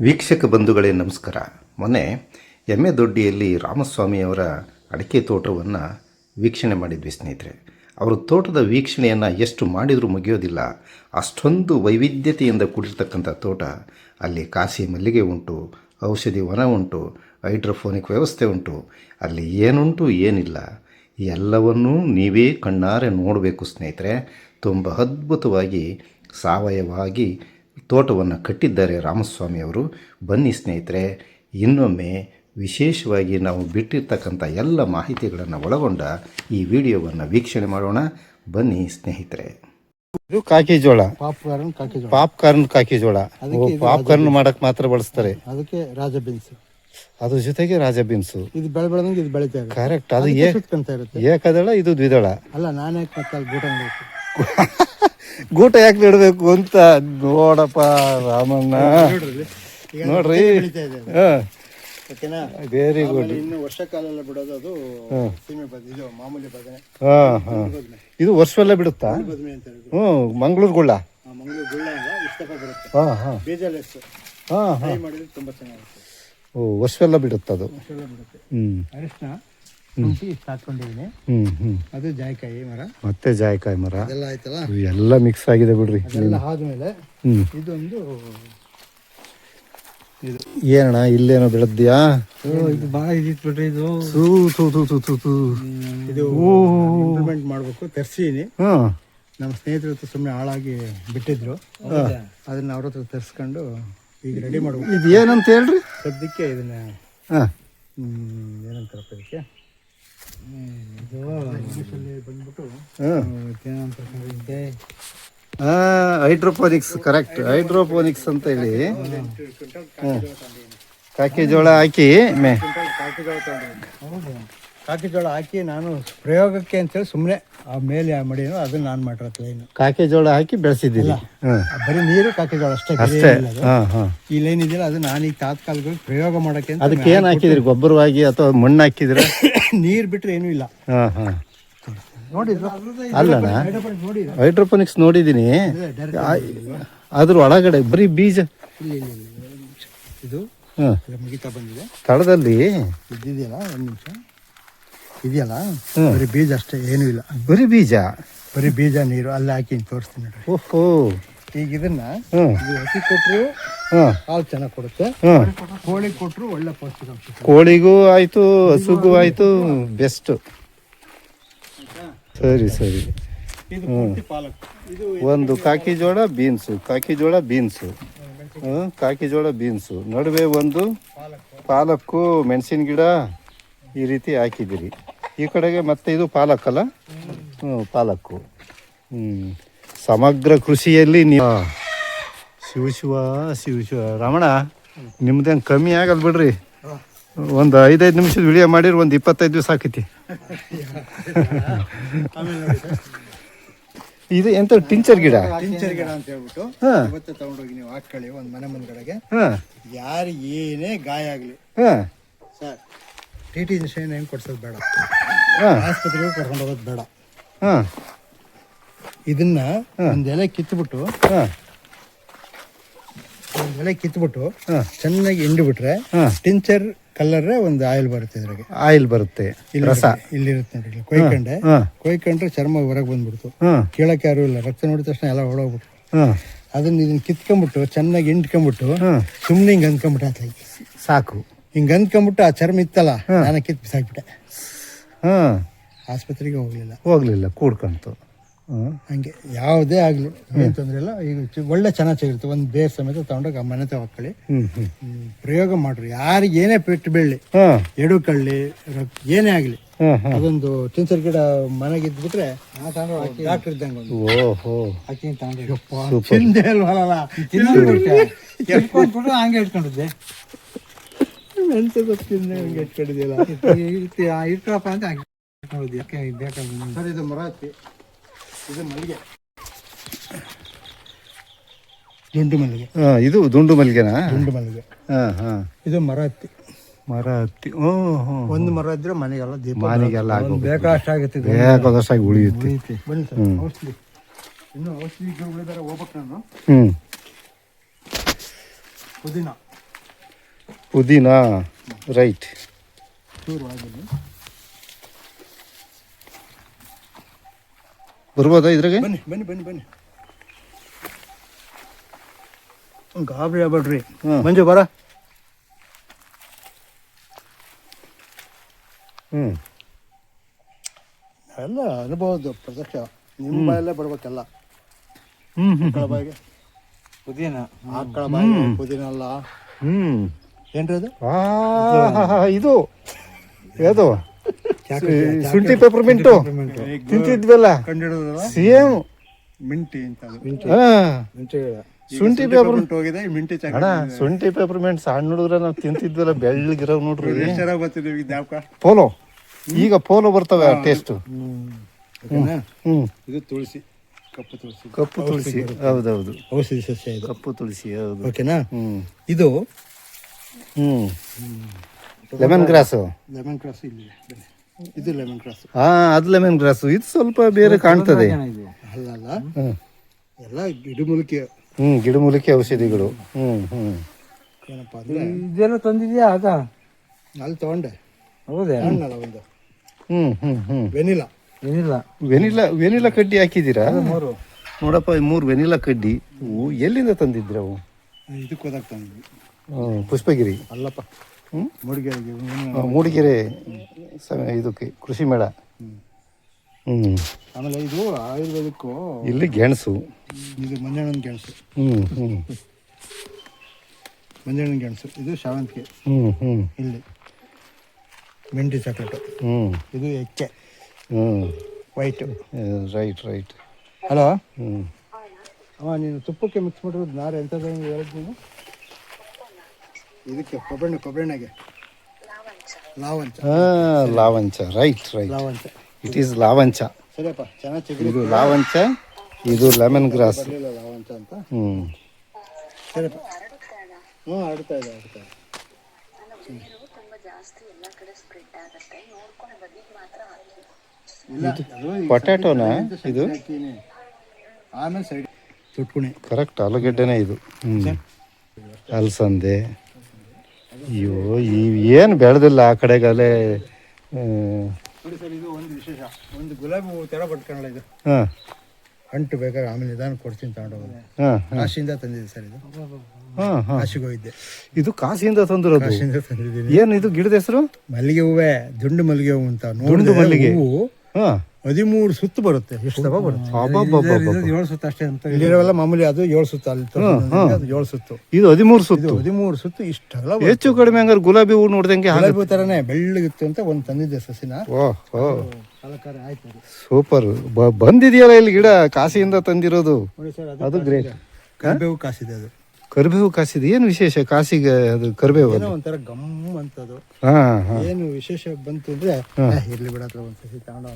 ವೀಕ್ಷಕ ಬಂಧುಗಳೇ ನಮಸ್ಕಾರ. ಮೊನ್ನೆ ಎಮ್ಮೆ ದೊಡ್ಡಿಯಲ್ಲಿ ರಾಮಸ್ವಾಮಿಯವರ ಅಡಿಕೆ ತೋಟವನ್ನು ವೀಕ್ಷಣೆ ಮಾಡಿದ್ವಿ ಸ್ನೇಹಿತರೆ. ಅವರು ತೋಟದ ವೀಕ್ಷಣೆಯನ್ನು ಎಷ್ಟು ಮಾಡಿದರೂ ಮುಗಿಯೋದಿಲ್ಲ. ಅಷ್ಟೊಂದು ವೈವಿಧ್ಯತೆಯಿಂದ ಕೂಡಿರ್ತಕ್ಕಂಥ ತೋಟ. ಅಲ್ಲಿ ಕಾಸಿ ಮಲ್ಲಿಗೆ ಉಂಟು, ಔಷಧಿ ವನ ಉಂಟು, ಹೈಡ್ರೋಫೋನಿಕ್ ವ್ಯವಸ್ಥೆ ಉಂಟು. ಅಲ್ಲಿ ಏನುಂಟು ಏನಿಲ್ಲ ಎಲ್ಲವನ್ನೂ ನೀವೇ ಕಣ್ಣಾರೆ ನೋಡಬೇಕು ಸ್ನೇಹಿತರೆ. ತುಂಬ ಅದ್ಭುತವಾಗಿ ಸಾವಯವವಾಗಿ ತೋಟವನ್ನು ಕಟ್ಟಿದ್ದಾರೆ ರಾಮಸ್ವಾಮಿಯವರು. ಬನ್ನಿ ಸ್ನೇಹಿತರೆ, ಇನ್ನೊಮ್ಮೆ ವಿಶೇಷವಾಗಿ ನಾವು ಬಿಟ್ಟಿರ್ತಕ್ಕಂಥ ಎಲ್ಲ ಮಾಹಿತಿಗಳನ್ನು ಒಳಗೊಂಡ ಈ ವಿಡಿಯೋವನ್ನು ವೀಕ್ಷಣೆ ಮಾಡೋಣ. ಬನ್ನಿ ಸ್ನೇಹಿತರೆ. ಇದು ಕಾಕಿ ಜೋಳ, ಪಾಪ್ಕಾರ್ನ್ ಕಾಕಿ ಜೋಳ. ಪಾಪ್ಕಾರ್ನ್ ಮಾಡಕ್ ಮಾತ್ರ ಬಳಸ್ತಾರೆ. ಅದಕ್ಕೆ ರಾಜ ಬೀನ್ಸ್, ಅದ್ರ ಜೊತೆಗೆ ರಾಜ ಬೀನ್ಸು. ಇದು ಬೆಳೆದಂಗೆ ಇದು ಬೆಳಿತಾ ಇದೆ. ಕರೆಕ್ಟ್. ಅದು ಇರುತ್ತೆ. ಏಕದಳ, ಇದು ದ್ವಿದಳ. ಅಲ್ಲ, ನಾನೇ ಮತ್ತೆ ಅಲ್ಲಿ ಗೂಟ ಮಾಡಬೇಕು. ಗೂಟ ಯಾಕೆ ನೆಡಬೇಕು ಅಂತ ನೋಡಪ್ಪ ರಾಮಣ್ಣ. ನೋಡ್ರಿ, ವೆರಿ ಗುಡ್. ಇನ್ನು ವರ್ಷಕಾಲ ಎಲ್ಲ ಬಿಡೋದು ಅದು ಸೀಮೆ ಬದನೆ, ಇದು ಮಾಮೂಲಿ ಬದನೆ. ಇದು ವರ್ಷವೆಲ್ಲ ಬಿಡುತ್ತಾ? ಬದನೆ ಅಂತ ಹೇಳಿ. ಮಂಗಳೂರು ಗುಳ್ಳ. ಮಂಗಳೂರು ಗುಳ್ಳ ಇಷ್ಟಪ್ಪ ಬರುತ್ತೆ. ಬೀಜ ಲೆಸ್ ಫ್ರೈ ಮಾಡಿದ್ರೆ ತುಂಬಾ ಚೆನ್ನಾಗಿರುತ್ತೆ. ವರ್ಷವೆಲ್ಲ ಬಿಡುತ್ತೆ ಅದು. ಬಿಡುತ್ತೆ. ಅರಿಶಿನ ಹಾಕೊಂಡಿದ್ದೀನಿ. ಅದು ಜಾಯಿಕಾಯಿ ಮರ, ಮತ್ತೆ ಜಾಯಿಕಾಯಿ ಮರ ಎಲ್ಲ ಆಯ್ತಲ್ಲ, ಎಲ್ಲ ಮಿಕ್ಸ್ ಆಗಿದೆ ಬಿಡ್ರಿ. ಎಲ್ಲ ಆದ್ಮೇಲೆ ಇದೊಂದು ಏನಣ್ಣ ಇಲ್ಲೇನೋ ಬೆಳೆದ್ಯಾ? ಇದು ಬಹಳ ಇದಿತ್ತು ಬಿಡ್ರಿ. ಇದು ಇದು ಇಂಪ್ಲಿಮೆಂಟ್ ಮಾಡ್ಬೇಕು ತರ್ಸೀನಿ. ನಮ್ಮ ಸ್ನೇಹಿತರ ಹತ್ರ ಸುಮ್ಮನೆ ಹಾಳಾಗಿ ಬಿಟ್ಟಿದ್ರು, ಅದನ್ನ ಅವ್ರ ಹತ್ರ ತರ್ಸ್ಕೊಂಡು ಈಗ ರೆಡಿ ಮಾಡ್ಬೇಕು. ಇದು ಏನಂತ ಹೇಳ್ರಿ ಸದ್ಯಕ್ಕೆ ಇದನ್ನ ಏನಂತಾರಪ್ಪ ಇದಕ್ಕೆ, ಇಂಗ್ಲೀಷಲ್ಲಿ ಬಂದ್ಬಿಟ್ಟು ಹೈಡ್ರೋಪೋನಿಕ್ಸ್. ಕರೆಕ್ಟ್, ಹೈಡ್ರೋಪೋನಿಕ್ಸ್ ಅಂತ ಹೇಳಿ ಕಾಕಿ ಜೋಳ ಹಾಕಿ ಕಾಕಿ ಜೋಳ ಹಾಕಿ ನಾನು ಪ್ರಯೋಗಕ್ಕೆ ಅಂತೇಳಿ ಸುಮ್ಮನೆ ಆ ಮೇಲೆ ಮಡಿನೋ ಅದನ್ನ ನಾನು ಮಾಡಿರತ್ತೆ. ಲೈನ್ ಕಾಕಿ ಜೋಳ ಹಾಕಿ ಬೆಳೆಸಿದ್ದೀನಿ. ಬರೀ ನೀರು ಕಾಕಿ ಜೋಳ ಅಷ್ಟೇ. ಈ ಲೈನ್ ಇದೆಯಲ್ಲ, ಅದು ನಾನೀಗ ತಾತ್ಕಾಲಿಕ ಪ್ರಯೋಗ ಮಾಡಕ್ಕೆ. ಅದಕ್ಕೆ ಏನ್ ಹಾಕಿದ್ರಿ? ಗೊಬ್ಬರವಾಗಿ ಅಥವಾ ಮಣ್ಣು ಹಾಕಿದ್ರೆ? ನೀರ್ ಬಿಟ್ರೆ ಏನೂ ಇಲ್ಲ. ಅಲ್ಲಣ್ಣ, ಹೈಡ್ರೋಪೋನಿಕ್ಸ್ ನೋಡಿದೀನಿ. ಅದ್ರ ಒಳಗಡೆ ಬರೀ ಬೀಜ ಇದು ಮುಗಿತಾ ಬಂದಿದೆ. ತಳದಲ್ಲಿ ಇದ್ದಿದೆಯಲ್ಲ, ಒಂದ್ ನಿಮಿಷ ಇದೆಯಲ್ಲ, ಬರೀ ಬೀಜ ಅಷ್ಟೇ, ಏನೂ ಇಲ್ಲ. ಬರೀ ಬೀಜ, ಬರೀ ಬೀಜ ನೀರು ಅಲ್ಲಿ ಹಾಕಿ ತೋರಿಸ್ತೀನಿ ನೋಡಿ. ಓಹೋ, ಈಗ ಇದನ್ನ ಹಸಿ ಕೊಟ್ಟರು ಹಾಲು ಚೆನ್ನಾಗಿ ಕೊಡುತ್ತೆ. ಕೋಳಿ ಕೊಟ್ಟರು ಒಳ್ಳೆ ಪೌಷ್ಟಿಕಾಂಶ. ಕೋಳಿಗೂ ಆಯ್ತು, ಹಸುಗೂ ಆಯ್ತು, ಬೆಸ್ಟ್. ಸರಿ ಸರಿ. ಇದು ಪೂರ್ತಿ ಪಾಲಕ್. ಇದು ಒಂದು ಕಾಕಿ ಜೋಳ ಬೀನ್ಸು, ಕಾಕಿ ಜೋಳ ಬೀನ್ಸು, ಕಾಕಿ ಜೋಳ ಬೀನ್ಸು, ನಡುವೆ ಒಂದು ಪಾಲಕ್ಕು, ಮೆಣಸಿನ ಗಿಡ ಈ ರೀತಿ ಹಾಕಿದ್ದೀರಿ. ಈ ಕಡೆಗೆ ಮತ್ತೆ ಇದು ಪಾಲಕ್ ಅಲ್ಲ? ಪಾಲಕ್ಕು. ಸಮಗ್ರ ಕೃಷಿಯಲ್ಲಿ ನೀವು ಶಿವ ರಮಣ, ನಿಮ್ದೇನು ಕಮ್ಮಿ ಆಗಲ್ಲ ಬಿಡ್ರಿ. ಒಂದು 5 ನಿಮಿಷದ ವಿಡಿಯೋ ಮಾಡಿರಿ, ಒಂದು 25 ದಿವಸ ಆಕೈತಿ. ಇದು ಎಂತ ಟಿಂಚರ್ ಗಿಡ? ಟಿಂಚರ್ ಗಿಡ ಅಂತ ಹೇಳ್ಬಿಟ್ಟು ಇವತ್ತು ತಗೊಂಡೋಗಿ ನೀವು ಹಾಕೊಳ್ಳಿ ಒಂದು ಮನೆ ಮುಂದ್ಗಡೆಗೆ. ಯಾರು ಏನೇ ಗಾಯ ಆಗ್ಲಿ ಸರ್, TT ಇಂಜೆಕ್ಷನ್ ಹೆಂಗ್ ಕೊಡ್ಸೋದು ಬೇಡ, ಆಸ್ಪತ್ರೆಗೆ ಕರ್ಕೊಂಡು ಹೋಗೋದು ಬೇಡ. ಇದನ್ನ ಒಂದ್ ಎಲೆ ಕಿತ್ಬಿಟ್ಟು ಚೆನ್ನಾಗಿ ಹಿಂಡಿ ಬಿಟ್ರೆ ಟಿಂಚರ್ ಕಲರ್ ಒಂದು ಆಯಿಲ್ ಬರುತ್ತೆ. ಇದ್ರಾಗೆ ಆಯಿಲ್ ಬರುತ್ತೆ, ರಸ ಇಲ್ಲಿರುತ್ತೆ ನೋಡಿ. ಕೊಯ್ಕೊಂಡ್ರೆ ಚರ್ಮ ಹೊರಗೆ ಬಂದ್ಬಿಡ್ತು, ಕೇಳಕ್ಕೆ ಯಾರು ಇಲ್ಲ. ರಕ್ತ ನೋಡಿದ ತಕ್ಷಣ ಎಲ್ಲ ಹೊಡೋಗ್ಬಿಟ್ರು. ಇದನ್ನ ಕಿತ್ಕೊಂಡ್ಬಿಟ್ಟು ಚೆನ್ನಾಗಿ ಹಿಂಡ್ಕೊಂಡ್ಬಿಟ್ಟು ಸುಮ್ನೆ ಹಿಂಗ್ ಅಂದ್ಕೊಂಡ್ಬಿಟ್ಟೆ ಸಾಕು. ಹಿಂಗ್ ಅಂದ್ಕೊಂಡ್ಬಿಟ್ಟು ಆ ಚರ್ಮ ಇತ್ತಲ್ಲ, ನಾನು ಕಿತ್ ಬಿಸಾಕ್ಬಿಟ್ಟೆ. ಆಸ್ಪತ್ರೆಗೆ ಹೋಗ್ಲಿಲ್ಲ, ಕೂಡ್ಕಂತು. ಹಂಗೆ ಯಾವುದೇ ಆಗ್ಲಿ ಏನ್ ತೊಂದ್ರೆ ಇಲ್ಲ. ಈಗ ಒಳ್ಳೆ ಚೆನ್ನಾಗಿರುತ್ತೆ. ಒಂದು ಬೇರ್ ಸಮೇತ ತಗೊಂಡೋಗಿ ಆ ಮನೆ ಹಾಕೊಳ್ಳಿ, ಪ್ರಯೋಗ ಮಾಡ್ರಿ. ಯಾರಿಗೆ ಏನೇ ಪೆಟ್ಟು ಬೀಳಲಿ, ಎಡು ಕಳ್ಳಿ, ಏನೇ ಆಗ್ಲಿ, ಅದೊಂದು ಟಿಂಚರ್ ಗಿಡ ಮನೆಗೆ ಇದ್ಬಿಟ್ರೆ ಡಾಕ್ಟರ್ ಇದ್ದಂಗೆ ಹಂಗೆ ಇಟ್ಕೊಂಡಿದ್ದೆ. ಹಂಗೆ ಇಟ್ಕೊಂಡಿದ್ದಿಲ್ಲ, ಇಟ್ಕೊಳಪ್ಪ ಅಂತ ಬೇಕಾಗ. ಸರ್, ಇದು ಮೊರಾತಿ, ಇದು ಮಲ್ಲಿಗೆ, ದುಂಡು ಮಲ್ಲಿಗೆ. ಇದು ದುಂಡು ಮಲ್ಲಿಗೆನಾ? ದುಂಡು ಮಲ್ಲಿಗೆ. ಇದು ಮರ ಹತ್ತಿ. ಒಂದು ಮರ ಇದ್ರೆ ಮನೆಗೆಲ್ಲ ದೀಪ, ಮನೆಗೆಲ್ಲ ಬೇಕಾದಷ್ಟಾಗುತ್ತೆ, ಬೇಕಾದಷ್ಟಾಗಿ ಉಳಿಯುತ್ತೆ. ಬನ್ನಿ ಸರ್, ಔಷಧಿ ಇನ್ನು ಔಷಧಿ ಉಳಿದಾರೆ ಹೋಗ್ಬೇಕು ನಾನು. ಪುದೀನ ಪುದೀನ ರೈಟ್. ಚೂರು ಆಗಿಲ್ಲ. ಬರ್ಬೋದಾ ಇದ್ರಾಗೆ? ಬನ್ನಿ ಬನ್ನಿ ಬನ್ನಿ ಬನ್ನಿ. ಗಾಬರಿ ಆಗ್ಬೇಡ್ರಿ. ಮಂಜು ಬರ. ಎಲ್ಲ ಅನುಭವದ್ದು ಪ್ರತ್ಯಕ್ಷ. ನಿಮ್ಮ ಬಾಯಲ್ಲೇ ಬರ್ಬೇಕಲ್ಲ. ಮಕ್ಕಳ ಬಾಯಿಗೆ ಪುದೀನ, ಆಕಳ ಬಾಯಿಗೆ ಪುದೀನ ಅಲ್ಲ. ಏನ್ರಿ ಅದು? ಇದು ಯಾವುದು ಶುಂಠಿ ಪೆಪರ್ಮೆಂಟು ತಿಂತಿದ್ವಲ್ಲ, ಸೇಮ್ ಮಿಂಟಿ ಅಂತ. ಶುಂಠಿ ಪೆಪರ್ಮೆಂಟ್ ಹೋಗಿದೆ ಮಿಂಟಿ ಅಣ್ಣ. ಶುಂಠಿ ಪೆಪರ್ಮೆಂಟ್ ಸಣ್ಣ ಹುಡುಗ್ರ ನಾವು ತಿಂತಿದ್ವಲ್ಲ, ಬೆಳ್ಳಗಿರವ್ ನೋಡ್ರಿ. ಪೋಲೋ, ಈಗ ಪೋಲೋ ಬರ್ತವೆ ಟೇಸ್ಟ್. ಇದು ತುಳಸಿ, ಕಪ್ಪು ತುಳಸಿ. ಕಪ್ಪು ತುಳಸಿ, ಹೌದೌದು, ಔಷಧಿ ಸಸ್ಯ ಇದು. ಕಪ್ಪು ತುಳಸಿ, ಹೌದು. ಓಕೆನಾ? ಇದು ಲೆಮನ್ ಗ್ರಾಸು. ಲೆಮನ್ ಕ್ರಾಸ್ ಇಲ್ಲಿ. ಇದು ಲೆಮನ್ ಕ್ರಾಸ್. ಅದು ಲೆಮನ್ ಗ್ರಾಸು. ಇದು ಸ್ವಲ್ಪ ಬೇರೆ ಕಾಣ್ತದೆ. ಅಲ್ಲ, ಎಲ್ಲ ಗಿಡಮೂಲಿಕೆ. ಗಿಡಮೂಲಿಕೆ ಔಷಧಿಗಳು. ಏನಪ್ಪ ಅಂದ್ರೆ ಇದೆಲ್ಲ ತಂದಿದ್ಯಾ ಆಗ? ಅಲ್ಲಿ ತಗೊಂಡೆ. ಹೌದೇ? ಹಣ್ಣಲ್ಲ ಒಂದು. ವೆನಿಲಾ. ವೆನಿಲಾ ಕಡ್ಡಿ ಹಾಕಿದ್ದೀರಾ? ನೋಡಪ್ಪ, 3 ವೆನಿಲಾ ಕಡ್ಡಿ. ಎಲ್ಲಿಂದ ತಂದಿದ್ರಿ ಅವು? ಇದಕ್ಕೆ ಹೋದಾಗ ತಂದಿದ್ವಿ. ಪುಷ್ಪಗಿರಿ ಅಲ್ಲಪ್ಪ, ಮೂಡಿಗೆರೆಗೆ. ಮೂಡಿಗೆರೆ ಇದಕ್ಕೆ ಕೃಷಿ ಮೇಳ. ಆಮೇಲೆ ಇದು ಆಯುರ್ವೇದಕ್ಕೂ. ಇಲ್ಲಿ ಗೆಣಸು. ಇದು ಮಂಜಣ್ಣನ ಗೆಣಸು. ಮಂಜಣ್ಣನ ಗೆಣಸು. ಇದು ಶಾವಂತಿಗೆ. ಇಲ್ಲಿ ಮೆಂಟಿ ಚಾಕ್ಲೇಟು. ಇದು ಎಕ್ಕೆ ವೈಟ್. ರೈಟ್. ಹಲೋ ಅಮ್ಮ, ನೀನು ತುಪ್ಪಕ್ಕೆ ಮಿಕ್ಸ್ ಮಾಡಿರೋದು ನಾರು ಎಂಥದ್ದು ಹೇಳಿದ್ ನೀನು? ಇದಕ್ಕೆ ಕೊಬ್ಬರಿನಾಗೆ ಲಾವಂಚ. ರೈಟ್. ಲಾವಂಚ. It is lavancha. ಸರಿಯಪ್ಪ, ಚೆನ್ನಾಗಿ ಚಿಗುರಿ. ಇದು ಲಾವಂಚ, ಇದು ಲೆಮನ್ ಗ್ರಾಸ್. ಲಾವಂಚ ಅಂತ. ಸರಿಯಪ್ಪ. ಆಡ್ತಾ ಇದೆ. ಪೊಟ್ಯಾಟೋನಾ ಇದು? ಆಮೇಲೆ ಸೈಡ್ ಚುಟ್ಕುಣಿ. ಕರೆಕ್ಟ್, ಆಲೂಗೆಡ್ಡೆನೇ ಇದು. ಅಲಸಂದೆ. ಅಯ್ಯೋ, ಏನು ಬೆಳೆದಿಲ್ಲ ಆ ಕಡೆಗಾಲೆ. ನೋಡಿ ಸರ್, ಇದು ಒಂದು ವಿಶೇಷ. ಒಂದು ಗುಲಾಬಿ ಹೂವು ಥರ ಬಟ್ಕೊಳ್ಳ ಇದು. ಅಂಟು ಬೇಕಾದ್ರೆ ಆಮೇಲೆ ನಿಧಾನ ಕೊಡ್ತೀನಿ ತಗೊಂಡೋಗೋದು. ಕಾಶಿಯಿಂದ ತಂದಿದೆ ಸರ್ ಇದು. ಕಾಶಿಗೆ ಹೋಗಿದ್ದೆ. ಇದು ಕಾಶಿಯಿಂದ ತಂದಿರೋದು? ಕಾಶಿಯಿಂದ ತಂದಿದ್ದೀನಿ. ಏನು ಇದು ಗಿಡದ ಹೆಸರು? ಮಲ್ಲಿಗೆ ಹೂವೇ, ದುಂಡು ಮಲ್ಲಿಗೆ ಹೂವು ಅಂತ. ದುಂಡು ಮಲ್ಲಿಗೆ ಹೂವು 13 ಸುತ್ತು ಬರುತ್ತೆ. ಎಷ್ಟು ದಪ್ಪ ಬರುತ್ತೆ? 7 ಸುತ್ತು ಅಷ್ಟೇ ಅಂತ. ಇಲ್ಲಿರೋವೆಲ್ಲ ಮಾಮೂಲಿ. ಅದು 7 ಸುತ್ತು. ಅಲ್ಲಿ 7 ಸುತ್ತು. ಇದು 13 ಸುತ್ತು. 13 ಸುತ್ತು. ಇಷ್ಟೆಲ್ಲ ಹೆಚ್ಚು ಕಡಿಮೆ ಹಂಗಾರೆ ಗುಲಾಬಿ ಹೂ ನೋಡ್ದಂಗೆ. ಗುಲಾಬಿ ಥರನೇ ಬೆಳ್ಳಗಿತ್ತು ಅಂತ ಒಂದು ತಂದಿದ್ದೆ ಸಸಿನ. ಅಲಂಕಾರ ಆಯ್ತು. ಸೂಪರ್. ಬಂದಿದೆಯಲ್ಲ ಇಲ್ಲಿ ಗಿಡ, ಕಾಶಿಯಿಂದ ತಂದಿರೋದು. ನೋಡಿ ಸರ್, ಅದು ಗ್ರೇಟ್. ಕರಿಬೇವು ಕಾಸಿದೆ. ಅದು ಕರಿಬೇವು ಕಾಸಿದೆ. ಏನು ವಿಶೇಷ ಕಾಸಿಗೆ? ಅದು ಕರಿಬೇವು ಒಂಥರ ಗಮ್ ಅಂತದು. ಏನು ವಿಶೇಷ ಬಂತು ಅಂದ್ರೆ ಇರ್ಲಿ ಬಿಡ, ಹತ್ರ ಒಂದು ಸಸಿ ತಗೊಂಡ.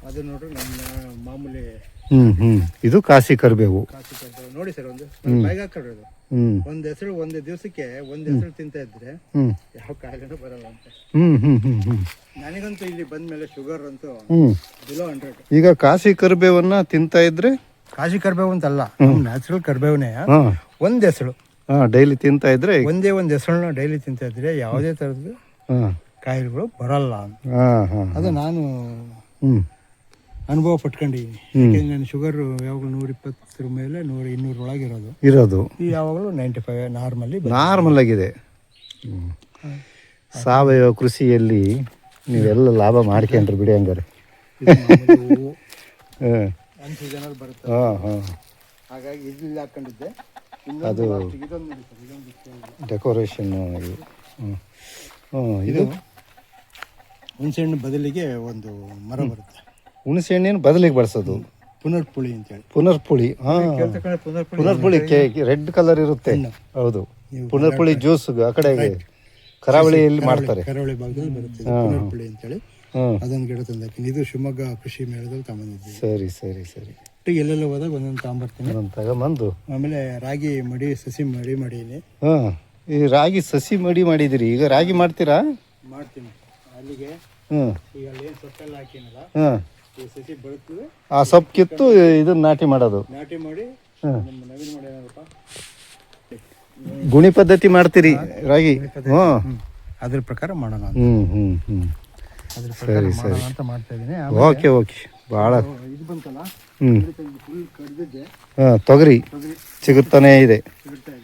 ಅದು ನೋಡ್ರಿ ನಮ್ಮ ಮಾಮೂಲಿ. ಇದು ಕಾಸಿ ಕರಿಬೇವು. ಕಾಸಿ ಕರಿಬೇವು ನೋಡಿ ಸರ್. ಒಂದು ಬೈಗ್ ಹಾಕೊಳ್ರಿ. ಅದು ಒಂದ್ ಹೆಸರು ಒಂದೇ ದಿವಸಕ್ಕೆ ಒಂದ್ ಹೆಸರು ತಿಂತ ಇದ್ರೆ ಯಾವ ಕಾಯಿಲೆನೂ ಬರಲ್ಲ ಅಂತ. ನನಗಂತೂ ಇಲ್ಲಿ ಬಂದ್ಮೇಲೆ ಶುಗರ್ ಅಂತೂ ಬಿಲೋ 100. ಈಗ ಕಾಸಿ ಕರಿಬೇವನ್ನ ತಿಂತಾ ಇದ್ರೆ, ಕಾಶಿ ಕರಿಬೇವು ಅಂತಲ್ಲ, ನ್ಯಾಚುರಲ್ ಕರಿಬೇವನೇ. ಒಂದ್ ಹೆಸರು ಡೈಲಿ ತಿಂತಾ ಇದ್ರೆ, ಒಂದೇ ಒಂದು ಹೆಸರನ್ನ ಡೈಲಿ ತಿಂತಾ ಇದ್ರೆ ಯಾವುದೇ ತರದ್ದು ಕಾಯಿಲೆಗಳು ಬರಲ್ಲ. ಅದು ನಾನು ಅನುಭವ ಪಟ್ಕೊಂಡಿದ್ದೀನಿ. ಯಾಕೆಂದ್ರೆ ನನ್ನ ಶುಗರ್ ಯಾವಾಗಲೂ 120 ಮೇಲೆ 100-200 ಒಳಗೆ ಇರೋದು. ಯಾವಾಗಲೂ 95 ನಾರ್ಮಲ್ ಆಗಿದೆ. ಸಾವಯವ ಕೃಷಿಯಲ್ಲಿ ನೀವೆಲ್ಲ ಲಾಭ ಮಾಡ್ಕೊಂಡ್ರಿ ಬಿಡಿ ಹಂಗಾರೆ. ಅನ್ಸಿಜನಲ್ಲಿ ಬರುತ್ತೆ. ಹಾಗಾಗಿ ಇಲ್ಲಿ ಹಾಕೊಂಡಿದ್ದೆ. ಅದು ಡೆಕೋರೇಷನ್. ಇದು ಹುಣಸೆಹಣ್ಣು ಬದಲಿಗೆ ಒಂದು ಮರ ಬರುತ್ತೆ. ಹುಣಸೆ ಹಣ್ಣಿನ ಬದಲಿಗೆ ಬಳಸೋದು ಪುನರ್ಪುಳಿ ಅಂತೇಳಿ. ಪುನರ್ಪುಳಿ. ಪುನರ್ಪುಳಿ ರೆಡ್ ಕಲರ್ ಇರುತ್ತೆ. ಹೌದು, ಪುನರ್ಪುಳಿ ಜ್ಯೂಸ್ ಆ ಕಡೆ ಕರಾವಳಿಯಲ್ಲಿ ಮಾಡ್ತಾರೆ. ಕರಾವಳಿ ಭಾಗದಲ್ಲಿ ಬರುತ್ತೆ ಪುನರ್ಪುಳಿ ಅಂತೇಳಿ. ಅದೊಂದು ಗಿಡ ತಂದಾಕಿನಿ. ಇದು ಶಿವಮೊಗ್ಗ ಕೃಷಿ ಮೇಳದಲ್ಲಿ ತಗೊಂಡಿದ್ದೆ. ಸರಿ. ಎಲ್ಲೆಲ್ಲ ಹೋದಾಗ ಒಂದೊಂದು ತಗೊಂಬರ್ತೀನಿ. ತಗೊಂಬಂದು ಆಮೇಲೆ ರಾಗಿ ಮಡಿ ಸಸಿ ಮಾಡೀನಿ. ಈ ರಾಗಿ ಸಸಿ ಮಡಿ ಮಾಡಿದಿರಿ. ಈಗ ರಾಗಿ ಮಾಡ್ತೀರಾ? ಮಾಡ್ತೀನಿ. ಅಲ್ಲಿಗೆ ಈಗ ಅಲ್ಲಿ ಏನು ಸೊಪ್ಪೆಲ್ಲ ಹಾಕಿನಲ್ಲ, ಈ ಸಸಿ ಬೆಳೆಸ್ತದೆ. ಆ ಸೊಪ್ಪು ಕಿತ್ತು ಇದನ್ನ ನಾಟಿ ಮಾಡೋದು. ನಾಟಿ ಮಾಡಿ ನಮ್ಮ ನವೀನ್ ಮಾಡಿ ಏನಪ್ಪ ಗುಣಿ ಪದ್ಧತಿ ಮಾಡ್ತೀರಿ ರಾಗಿ ಹ್ಞೂ ಅದ್ರ ಪ್ರಕಾರ ಮಾಡೋಣ ಅಂತ. ಹ್ಞೂ ಅದ್ರ ಪ್ರಕಾರ ಮಾಡೋಣ ಅಂತ ಮಾಡ್ತಾ ಇದ್ದೀನಿ. ಓಕೆ ಭಾಳ ಇದು ಬಂತಲ್ಲ ಹ್ಞೂ ಫುಲ್ ಕಡ್ದಿದ್ದೆ ಹಾಂ ತೊಗರಿ ಸಿಗುತ್ತಾನೇ ಇದೆ ಸಿಗುತ್ತಾ ಇದೆ.